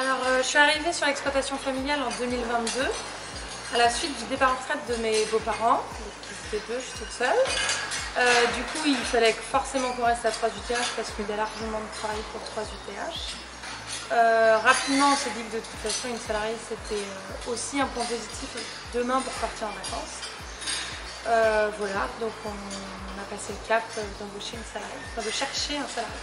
Alors, je suis arrivée sur l'exploitation familiale en 2022, à la suite du départ en retraite de mes beaux-parents, qui étaient deux, je suis toute seule. Du coup, il fallait forcément qu'on reste à 3 UTH parce qu'il y a largement de travail pour 3 UTH. Rapidement, on s'est dit que de toute façon, une salariée, c'était aussi un point positif demain pour partir en vacances. Voilà, donc on a passé le cap d'embaucher une salariée, enfin de chercher un salarié.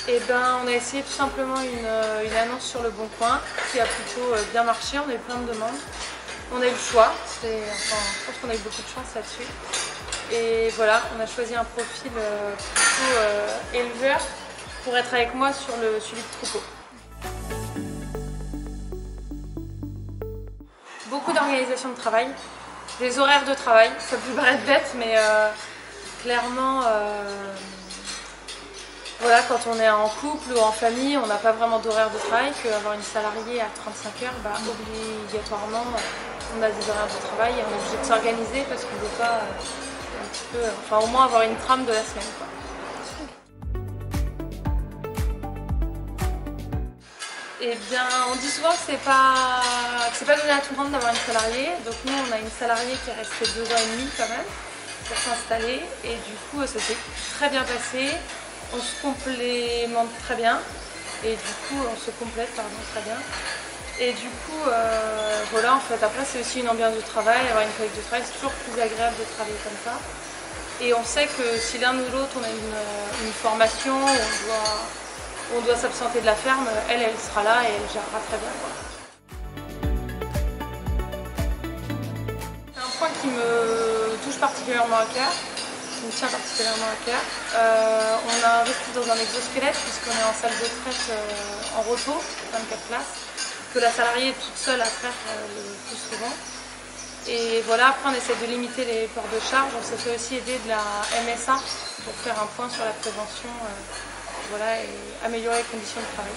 Et ben, on a essayé tout simplement une annonce sur le Bon Coin qui a plutôt bien marché, on a eu plein de demandes. On a eu le choix, enfin, je pense qu'on a eu beaucoup de chance là-dessus. Et voilà, on a choisi un profil plutôt éleveur pour être avec moi sur le suivi de troupeau. Beaucoup d'organisation de travail, des horaires de travail, ça peut paraître bête, mais clairement, voilà, quand on est en couple ou en famille, on n'a pas vraiment d'horaire de travail, qu'avoir une salariée à 35 heures, bah, obligatoirement, on a des horaires de travail et on est obligé de s'organiser parce qu'on ne veut pas un petit peu, enfin au moins avoir une trame de la semaine, quoi. Eh bien, on dit souvent que c'est pas donné à tout le monde d'avoir une salariée. Donc nous, on a une salariée qui est restée 2 ans et demi quand même pour s'installer. Et du coup, ça s'est très bien passé. On se complémente très bien. Et du coup, on se complète, pardon, très bien. Et du coup, voilà, en fait, après, c'est aussi une ambiance de travail. Avoir une collègue de travail, c'est toujours plus agréable de travailler comme ça. Et on sait que si l'un ou l'autre, on a une formation où on doit s'absenter de la ferme, elle sera là et elle gérera très bien, quoi. C'est un point qui me touche particulièrement à cœur, qui me tient particulièrement à cœur. On a investi dans un exosquelette puisqu'on est en salle de traite en repos, 24 places, que la salariée est toute seule à faire le plus souvent. Et voilà, après on essaie de limiter les ports de charge, on s'est fait aussi aider de la MSA pour faire un point sur la prévention. Voilà, et améliorer les conditions de travail.